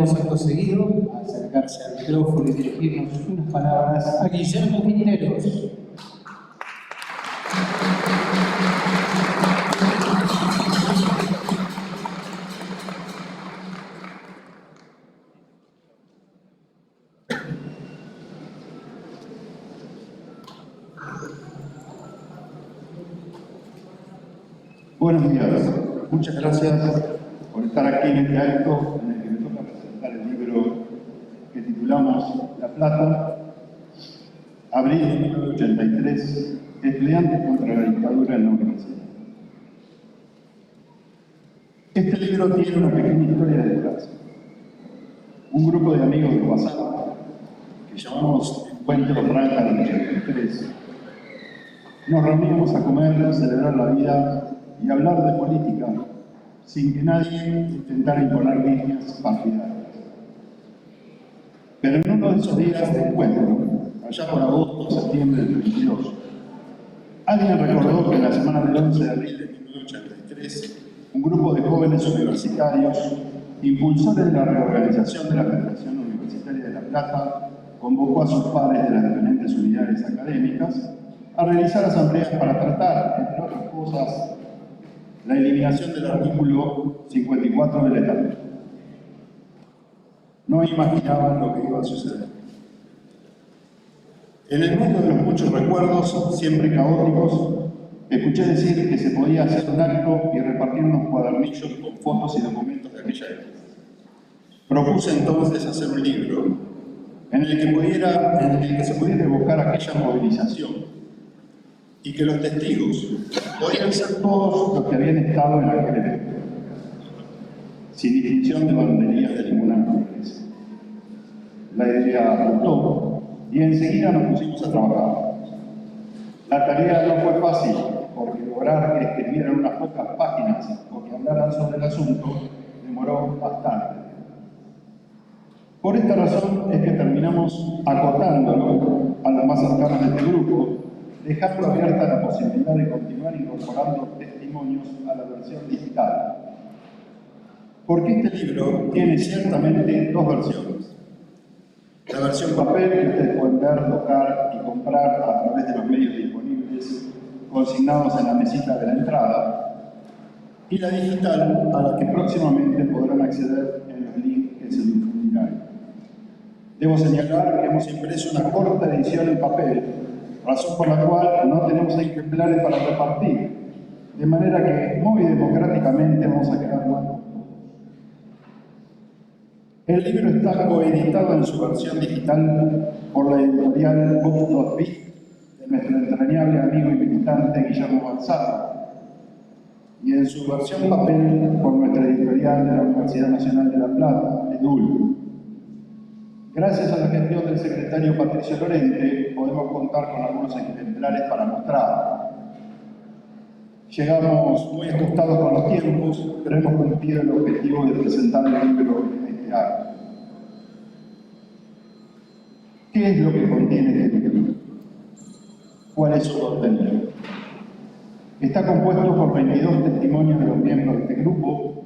Acto seguido, a acercarse al micrófono y dirigirnos unas palabras a Guillermo Quinteros. Buenos días, muchas gracias por estar aquí en este acto en el que me toca presentar el libro que titulamos La Plata, abril de 1983, Estudiantes contra la dictadura en la universidad. Este libro tiene una pequeña historia detrás. Un grupo de amigos de WhatsApp, que llamamos Encuentro Franja del 83, nos reunimos a comer, celebrar la vida y hablar de política sin que nadie intentara imponer líneas partidarias. Pero en uno de esos días de encuentro, allá por agosto o septiembre del 22, alguien recordó que en la semana del 11 de abril de 1983, un grupo de jóvenes universitarios, impulsores de la reorganización de la Federación Universitaria de La Plata, convocó a sus pares de las diferentes unidades académicas a realizar asambleas para tratar, entre otras cosas, la eliminación del artículo 54 del Estatuto. No imaginaban lo que iba a suceder. En el medio de los muchos recuerdos, siempre caóticos, escuché decir que se podía hacer un acto y repartir unos cuadernillos con fotos y documentos de aquella época. Propuse entonces hacer un libro en el que se pudiera evocar aquella movilización y que los testigos podían ser todos los que habían estado en aquel evento, sin distinción de banderías de ninguna naturaleza. La idea gustó y enseguida nos pusimos a trabajar. La tarea no fue fácil, porque lograr que escribieran unas pocas páginas o que hablaran sobre el asunto demoró bastante. Por esta razón es que terminamos acotándolo a los más cercanos de este grupo, dejando abierta la posibilidad de continuar incorporando testimonios a la versión digital. Porque este libro tiene ciertamente dos versiones. La versión papel, que ustedes pueden ver, tocar y comprar a través de los medios disponibles consignados en la mesita de la entrada, y la digital, a la que próximamente podrán acceder en los links que se difundirán. Debo señalar que hemos impreso una corta edición en papel, razón por la cual no tenemos ejemplares para repartir, de manera que muy democráticamente vamos a quedarnos. El libro está coeditado en su versión digital por la editorial Books.bit de nuestro entrañable amigo y militante Guillermo Balsara, y en su versión papel por nuestra editorial de la Universidad Nacional de La Plata, EDUL. Gracias a la gestión del secretario Patricio Lorente, podemos contar con algunos ejemplares para mostrar. Llegamos muy ajustados con los tiempos, pero hemos cumplido el objetivo de presentar el libro en este año. ¿Qué es lo que contiene este libro? ¿Cuál es su contenido? Está compuesto por 22 testimonios de los miembros de este grupo,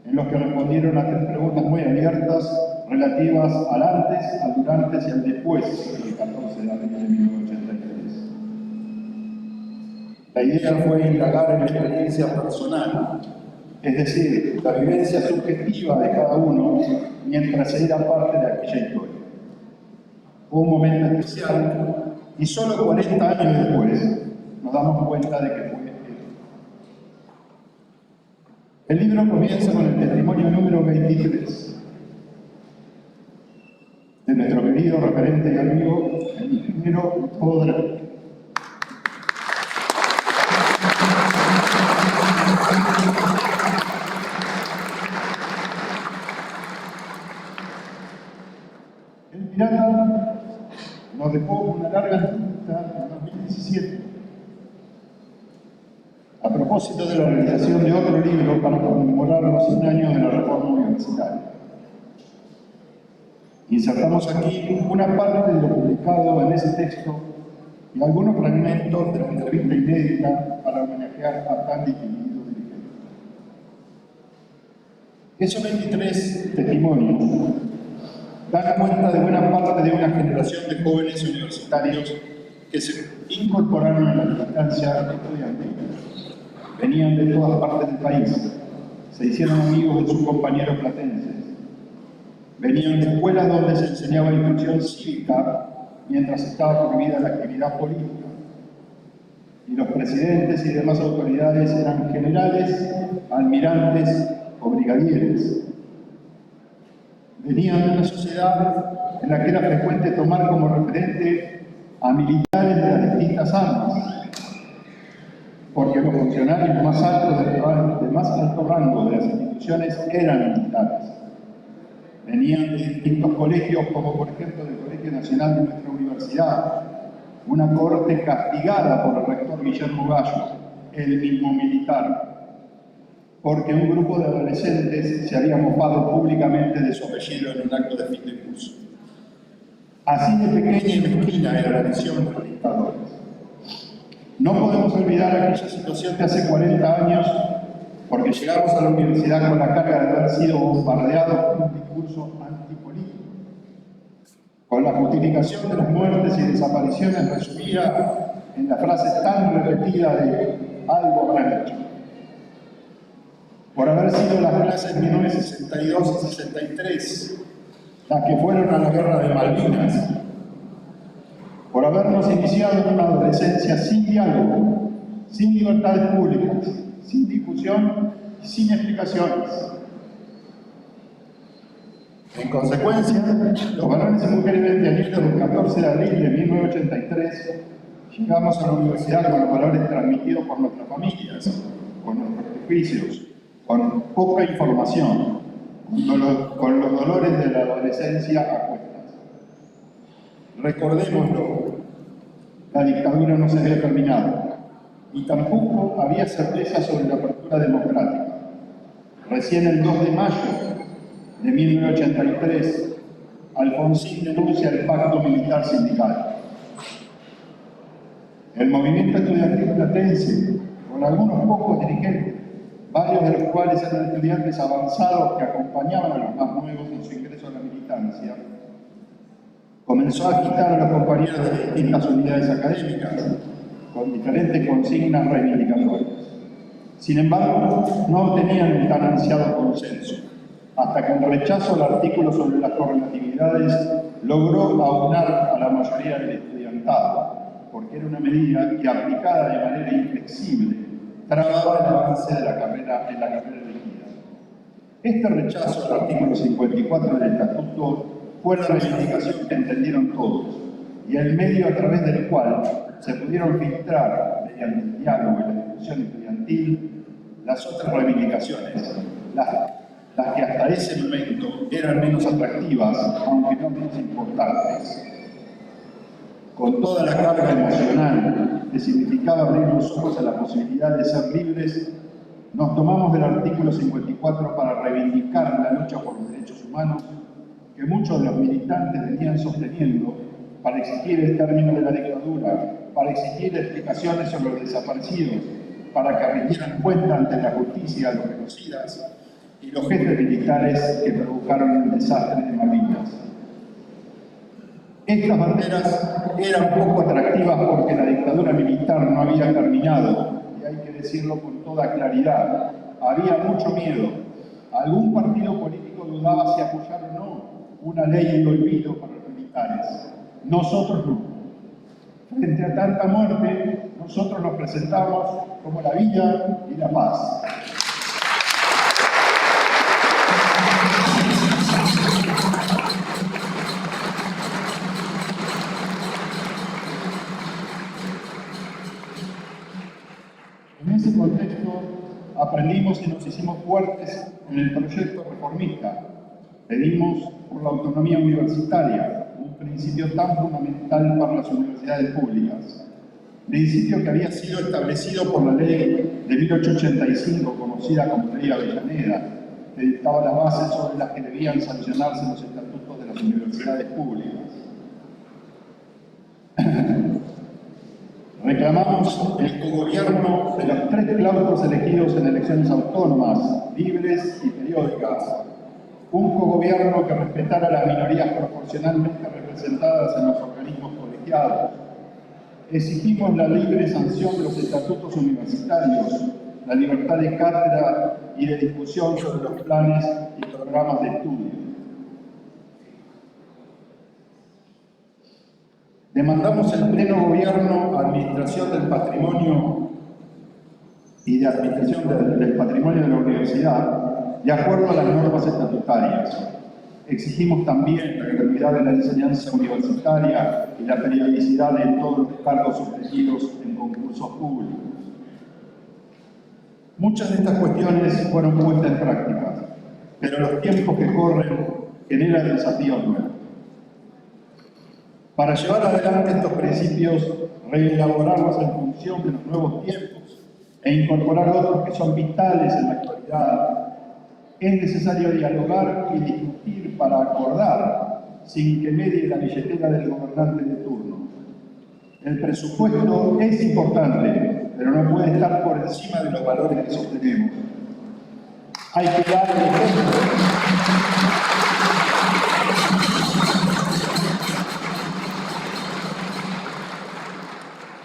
en los que respondieron a 3 preguntas muy abiertas relativas al antes, al durante y al después del 14 de abril de 1983. La idea fue indagar en la experiencia personal, es decir, la vivencia subjetiva de cada uno mientras se era parte de aquella historia. Fue un momento especial y solo 40 años después nos damos cuenta de que fue esto. El libro comienza con el testimonio número 23 de nuestro querido referente y amigo, el ingeniero Podre. El pirata nos dejó una larga entrevista en 2017 a propósito de la realización de otro libro para conmemorar los 100 años de la reforma universitaria. Insertamos aquí una parte de lo publicado en ese texto y algunos fragmentos de la entrevista inédita para homenajear a tan distinguido dirigente. Esos 23 testimonios dan cuenta de buena parte de una generación de jóvenes universitarios que se incorporaron a la militancia estudiantil. Venían de todas partes del país, se hicieron amigos de sus compañeros platenses, venían de escuelas donde se enseñaba instrucción cívica mientras estaba prohibida la actividad política. Y los presidentes y demás autoridades eran generales, almirantes o brigadieres. Venían de una sociedad en la que era frecuente tomar como referente a militares de las distintas armas, porque los funcionarios más altos de más alto rango de las instituciones eran militares. Venían de distintos colegios, como por ejemplo del Colegio Nacional de nuestra universidad, una corte castigada por el rector Guillermo Gallo, el mismo militar, porque un grupo de adolescentes se había mofado públicamente de su apellido en un acto de fin de curso. Así de pequeña y mezquina era la visión de los dictadores. No podemos olvidar aquella situación de hace 40 años, porque llegamos a la universidad con la carga de haber sido bombardeados por un discurso antipolítico, con la justificación de las muertes y desapariciones resumida en la frase tan repetida de algo habrán hecho. Por haber sido las clases 1962 y 63 las que fueron a la guerra de Malvinas, por habernos iniciado en una adolescencia sin diálogo, sin libertades públicas, sin discusión y sin explicaciones. En consecuencia, los varones y mujeres veinteañeros del 14 de abril de 1983 llegamos a la universidad con los valores transmitidos por nuestras familias, con nuestros prejuicios, con poca información, con los dolores de la adolescencia a cuestas. Recordémoslo, la dictadura no se había terminado y tampoco había certeza sobre la apertura democrática. Recién el 2 de mayo de 1983, Alfonsín denuncia el pacto militar sindical. El movimiento estudiantil platense, con algunos pocos dirigentes, varios de los cuales eran estudiantes avanzados que acompañaban a los más nuevos en su ingreso a la militancia, comenzó a agitar a los compañeros de distintas unidades académicas, con diferentes consignas reivindicatorias. Sin embargo, no obtenían el tan ansiado consenso, hasta que el rechazo al artículo sobre las correlatividades logró aunar a la mayoría del estudiantado, porque era una medida que, aplicada de manera inflexible, trababa el avance de la carrera elegida. Este rechazo al artículo 54 del Estatuto fue la reivindicación que entendieron todos, y el medio a través del cual se pudieron filtrar, mediante el diálogo y la discusión estudiantil, las otras reivindicaciones, las que hasta ese momento eran menos atractivas, aunque no menos importantes. Con toda la carga emocional que significaba abrir los ojos a la posibilidad de ser libres, nos tomamos del artículo 54 para reivindicar la lucha por los derechos humanos que muchos de los militantes venían sosteniendo, para exigir el término de la dictadura, para exigir explicaciones sobre los desaparecidos, para que rindieran cuenta ante la justicia a los genocidas y los jefes militares que provocaron el desastre de Malvinas. Estas banderas eran poco atractivas porque la dictadura militar no había terminado, y hay que decirlo con toda claridad. Había mucho miedo. Algún partido político dudaba si apoyar o no una ley de olvido para los militares. Nosotros no. Frente a tanta muerte, nosotros nos presentamos como la vida y la paz. En ese contexto, aprendimos y nos hicimos fuertes en el proyecto reformista. Pedimos por la autonomía universitaria, un principio tan fundamental para las universidades públicas. Principio que había sido establecido por la ley de 1885, conocida como Ley Avellaneda, que dictaba las bases sobre las que debían sancionarse los estatutos de las universidades públicas. Reclamamos el cogobierno de las tres claustros elegidos en elecciones autónomas, libres y periódicas, un cogobierno que respetara a las minorías proporcionalmente representadas en los organismos colegiados. Exigimos la libre sanción de los estatutos universitarios, la libertad de cátedra y de discusión sobre los planes y programas de estudio. Demandamos el pleno gobierno, administración del patrimonio y de administración del patrimonio de la universidad, de acuerdo a las normas estatutarias. Exigimos también la gratuidad de la enseñanza universitaria y la periodicidad de todos los cargos obtenidos en concursos públicos. Muchas de estas cuestiones fueron puestas en práctica, pero los tiempos que corren generan desafíos nuevos. Para llevar adelante estos principios, reelaborarlos en función de los nuevos tiempos e incorporar otros que son vitales en la actualidad, es necesario dialogar y discutir para acordar sin que medie la billetera del gobernante de turno. El presupuesto es importante, pero no puede estar por encima de los valores que sostenemos. Hay que dar el ejemplo.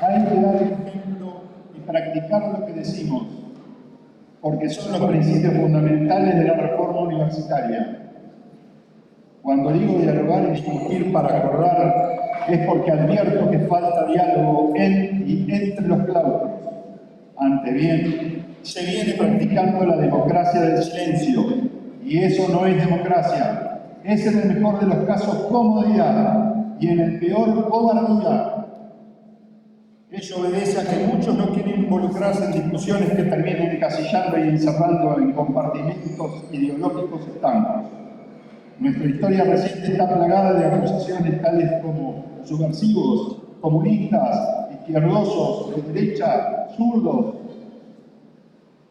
Hay que dar el ejemplo y practicar lo que decimos, porque son los principios fundamentales de la reforma universitaria. Cuando digo dialogar y discutir para acordar, es porque advierto que falta diálogo en y entre los claustros. Ante bien, se viene practicando la democracia del silencio, y eso no es democracia. Es en el mejor de los casos comodidad, y en el peor cobardía. Ello obedece a que muchos no quieren involucrarse en discusiones que terminen encasillando y encerrando en compartimentos ideológicos estancos. Nuestra historia reciente está plagada de acusaciones tales como subversivos, comunistas, izquierdosos, de derecha, zurdos.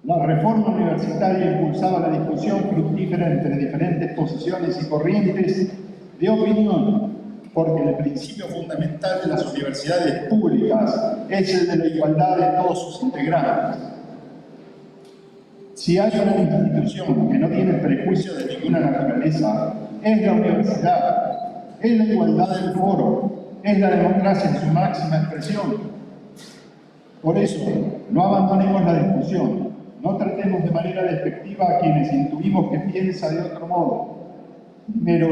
La reforma universitaria impulsaba la discusión fructífera entre diferentes posiciones y corrientes de opinión, porque el principio fundamental de las universidades públicas es el de la igualdad de todos sus integrantes. Si hay una institución que no tiene prejuicio de ninguna naturaleza, es la universidad, es la igualdad del foro, es la democracia en su máxima expresión. Por eso, no abandonemos la discusión, no tratemos de manera despectiva a quienes intuimos que piensa de otro modo, pero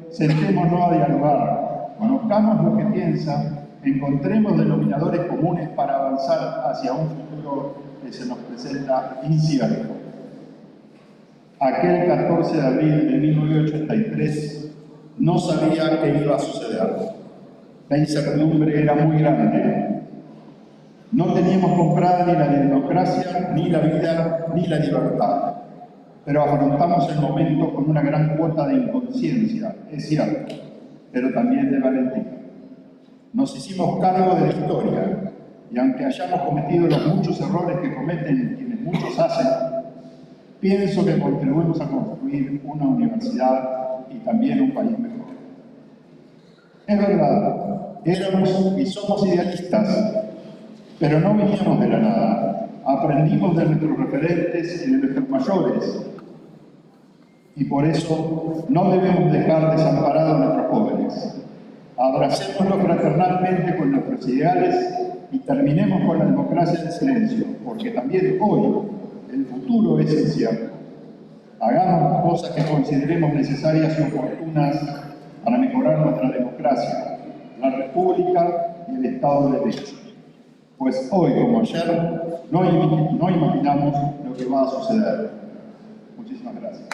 sentémonos a dialogar, conozcamos lo que piensa, encontremos denominadores comunes para avanzar hacia un futuro que se nos presenta incierto. Aquel 14 de abril de 1983 no sabía qué iba a suceder. La incertidumbre era muy grande. No teníamos comprada ni la democracia, ni la vida, ni la libertad. Pero afrontamos el momento con una gran cuota de inconsciencia, es cierto, pero también de valentía. Nos hicimos cargo de la historia, y aunque hayamos cometido los muchos errores que cometen quienes muchos hacen, pienso que contribuimos a construir una universidad y también un país mejor. Es verdad, éramos y somos idealistas, pero no veníamos de la nada. Aprendimos de nuestros referentes y de nuestros mayores, y por eso no debemos dejar desamparados a nuestros jóvenes. Abracémoslos fraternalmente con nuestros ideales y terminemos con la democracia del silencio, porque también hoy el futuro es incierto. Hagamos cosas que consideremos necesarias y oportunas para mejorar nuestra democracia, la República y el Estado de Derecho. Pues hoy, como ayer, no imaginamos lo que va a suceder. Muchísimas gracias.